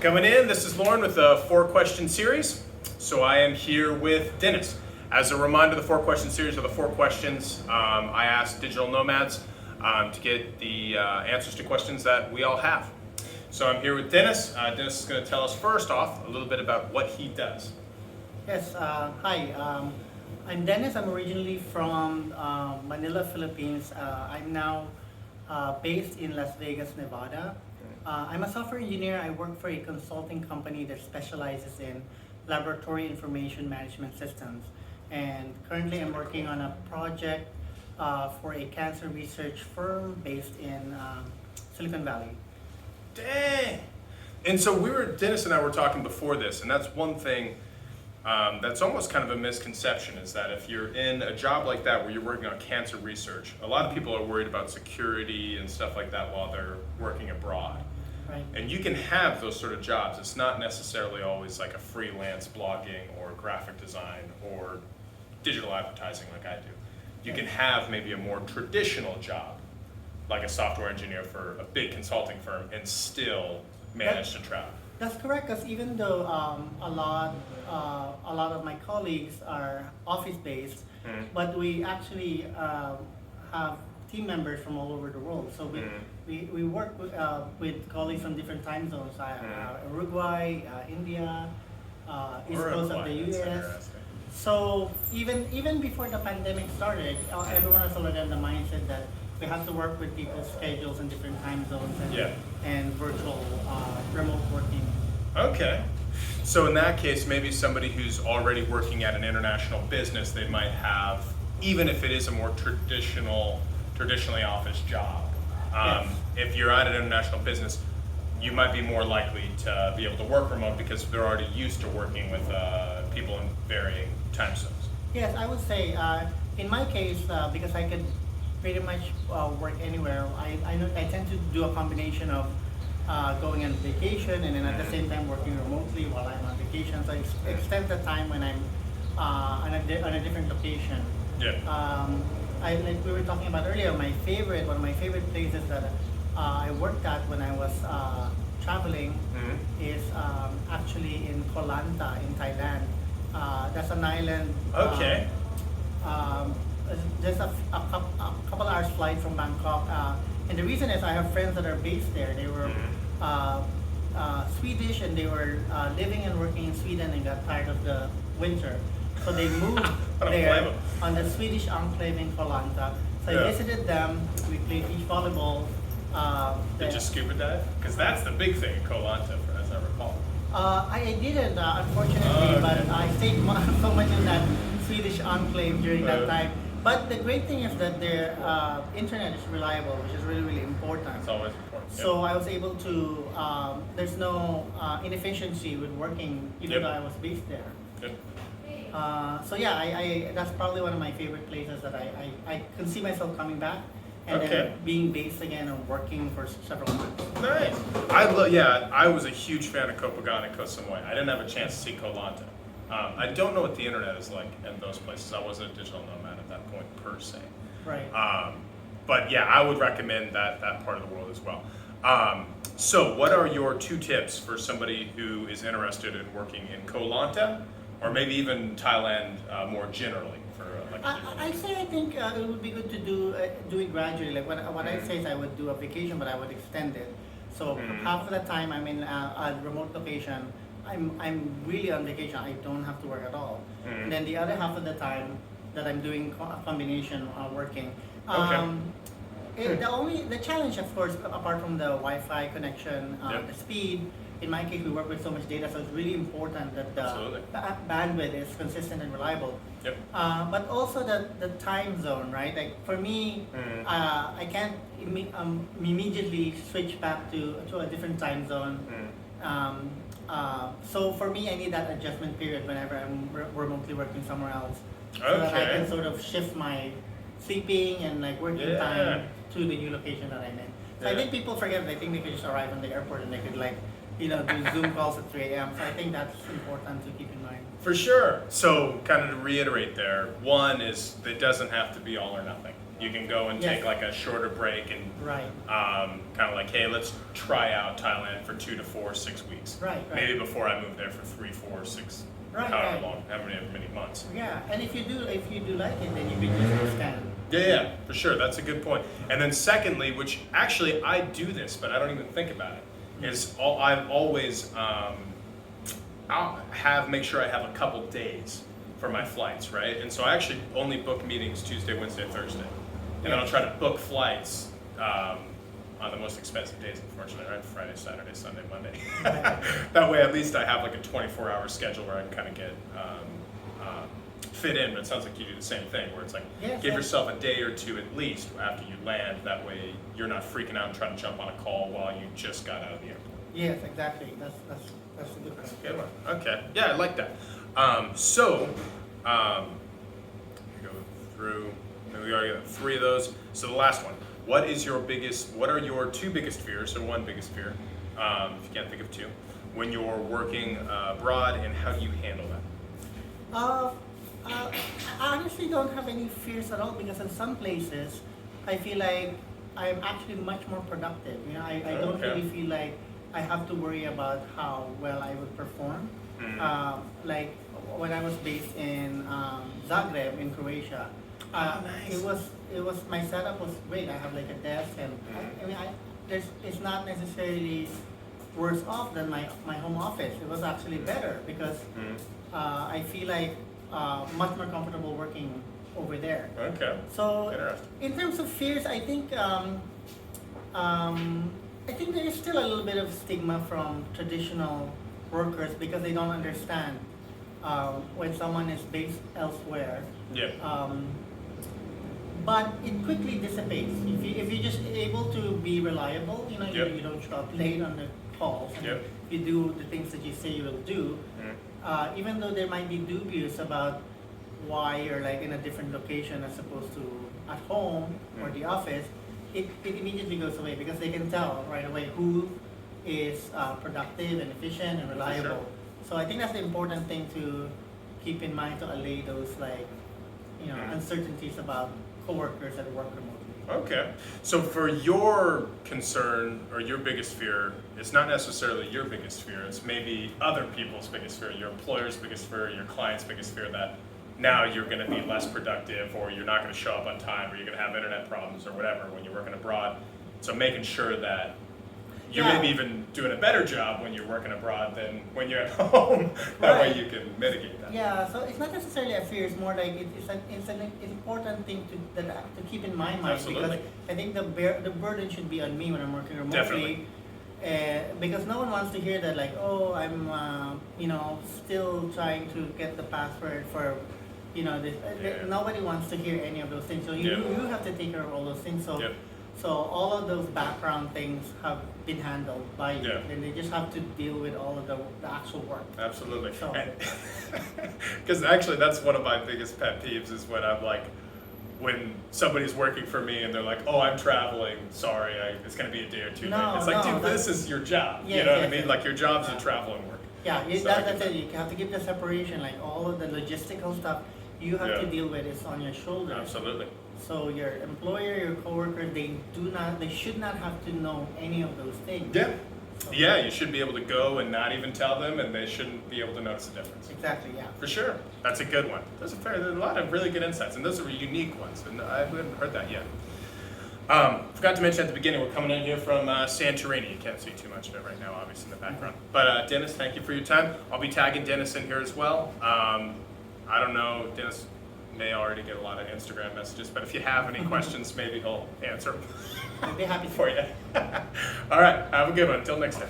Coming in, this is Lauren with the 4-question series. So I am here with Dennis. As a reminder, the 4-question series are the 4 questions I asked digital nomads to get the answers to questions that we all have. So I'm here with Dennis. Dennis is going to tell us first off a little bit about what he does. Yes, hi. I'm Dennis. I'm originally from Manila, Philippines. I'm now based in Las Vegas, Nevada. I'm a software engineer. I work for a consulting company that specializes in laboratory information management systems. And currently I'm working on a project for a cancer research firm based in Silicon Valley. Dang! And so Dennis and I were talking before this, and that's one thing that's almost kind of a misconception, is that if you're in a job like that where you're working on cancer research, a lot of people are worried about security and stuff like that while they're working abroad. Right. And you can have those sort of jobs. It's not necessarily always like a freelance blogging or graphic design or digital advertising like I do. You can have maybe a more traditional job, like a software engineer for a big consulting firm, and still manage to travel. That's correct, because even though a lot of my colleagues are office-based, but we actually have team members from all over the world. So we work with colleagues from different time zones, Uruguay, India, East Coast of the US. So even before the pandemic started, everyone was already in the mindset that we have to work with people's schedules in different time zones and virtual remote working. Okay. So in that case, maybe somebody who's already working at an international business, they might have, even if it is a more traditionally office job, if you're at an international business, you might be more likely to be able to work remote because they're already used to working with people in varying time zones. Yes, I would say in my case, because I could pretty much work anywhere, I tend to do a combination of going on vacation and then at the same time working remotely while I'm on vacation. So I extend the time when I'm on a different location. Yeah. Like we were talking about earlier, one of my favorite places that I worked at when I was traveling is actually in Koh Lanta in Thailand. That's an island. Okay. Just a couple hours flight from Bangkok. And the reason is I have friends that are based there. They were Swedish, and they were living and working in Sweden and got tired of the winter. So they moved there on the Swedish enclave in Koh Lanta. So I visited them. We played beach volleyball. Did you scuba dive? Because that's the big thing in Koh Lanta, as I recall. I didn't, unfortunately, but I stayed so much in that Swedish enclave during that time. But the great thing is that their internet is reliable, which is really, really important. It's always important. So I was able to, there's no inefficiency with working, even though I was based there. Good. So yeah, that's probably one of my favorite places that I can see myself coming back and then being based again and working for several months. Nice. I was a huge fan of Copagan and Koh Samui. I didn't have a chance to see Koh Lanta. I don't know what the internet is like in those places. I wasn't a digital nomad at that point per se. Right. But yeah, I would recommend that part of the world as well. So what are your 2 tips for somebody who is interested in working in Koh Lanta, or maybe even Thailand more generally? I think it would be good to do it gradually. Like what I say is I would do a vacation, but I would extend it. So half of the time I'm in a remote location, I'm really on vacation. I don't have to work at all. And then the other half of the time that I'm doing a combination working. The challenge, of course, apart from the Wi-Fi connection, the speed. In my case, we work with so much data, so it's really important that the bandwidth is consistent and reliable. Yep. But also the time zone, right? Like for me, I can't immediately switch back to a different time zone. So for me, I need that adjustment period whenever I'm remotely working somewhere else, so that I can sort of shift my sleeping and like working time to the new location that I'm in. So I think people forget. They think they could just arrive on the airport and they could do Zoom calls at 3 a.m. So I think that's important to keep in mind. For sure. So kind of to reiterate there, one is it doesn't have to be all or nothing. You can go and Yes. take like a shorter break and Right. kind of like, hey, let's try out Thailand for 2 to 4, 6 weeks. Right. Maybe before I move there for 3, 4, 6, Right, however right. long, however many months. Yeah, and if you do like it, then you can just extend. Yeah, for sure. That's a good point. And then secondly, which actually I do this, but I don't even think about it, is I've always make sure I have a couple days for my flights, right? And so I actually only book meetings Tuesday, Wednesday, Thursday, and then I'll try to book flights on the most expensive days, unfortunately, right? Friday, Saturday, Sunday, Monday. That way, at least I have like a 24-hour schedule where I can kind of get fit in. But it sounds like you do the same thing, where it's like give yourself a day or two at least after you land. That way, you're not freaking out and trying to jump on a call while you just got out of the airport. Yes, exactly. That's a good That's a point. good one. Okay. Yeah, I like that. Go through. We already got 3 of those. So the last one. What are your 2 biggest fears, or 1 biggest fear, if you can't think of 2, when you're working abroad, and how do you handle that? I honestly don't have any fears at all because in some places, I feel like I'm actually much more productive. You know, I don't Okay. really feel like I have to worry about how well I would perform. Like when I was based in Zagreb in Croatia, nice. it was my setup was great. I have like a desk, and it's not necessarily worse off than my home office. It was actually better because I feel like much more comfortable working over there. Okay. So Interesting. in terms of fears, I think there is still a little bit of stigma from traditional workers because they don't understand when someone is based elsewhere. Yeah. But it quickly dissipates if you're just able to be reliable. You know, Yep. you don't show up late on the calls. And Yep. you do the things that you say you will do. Even though there might be dubious about why you're like in a different location as opposed to at home or the office, it immediately goes away because they can tell right away who is productive and efficient and reliable. So I think that's the important thing to keep in mind to allay those uncertainties about coworkers that work remotely. Okay. So for your concern or your biggest fear, it's not necessarily your biggest fear. It's maybe other people's biggest fear, your employer's biggest fear, your client's biggest fear that now you're going to be less productive, or you're not going to show up on time, or you're going to have internet problems or whatever when you're working abroad. So making sure that you're maybe even doing a better job when you're working abroad than when you're at home. That way you can mitigate that. Yeah, so it's not necessarily a fear. It's more like it's an important thing to keep in my mind. Absolutely. Because I think the burden should be on me when I'm working remotely. Definitely. Because no one wants to hear that, like, oh, I'm still trying to get the password for this. Nobody wants to hear any of those things. So you have to take care of all those things. So. Yep. So all of those background things have been handled by you, Yeah. and they just have to deal with all of the actual work. Absolutely. So- Because actually, that's one of my biggest pet peeves is when I'm like, when somebody's working for me and they're like, oh, I'm traveling, sorry, it's going to be a day or 2 No, late. It's like, no, dude, this is your job. Yes, you know what I yes, mean? yes. Like, your job's a traveling work. Yeah, So that's it. You have to give the separation. Like all of the logistical stuff you have to Yeah. deal with is on your shoulders. Absolutely. So your employer, your coworker, they should not have to know any of those things. Yeah. Yeah, you should be able to go and not even tell them, and they shouldn't be able to notice the difference. Exactly. Yeah. For sure. That's a good one. There's a lot of really good insights, and those are unique ones, and I haven't heard that yet. Forgot to mention at the beginning, we're coming in here from Santorini. You can't see too much of it right now, obviously, in the background. But Dennis, thank you for your time. I'll be tagging Dennis in here as well. I don't know, Dennis may already get a lot of Instagram messages, but if you have any questions, maybe he'll answer them I'd be happy to. for you. All right, have a good one. Until next time.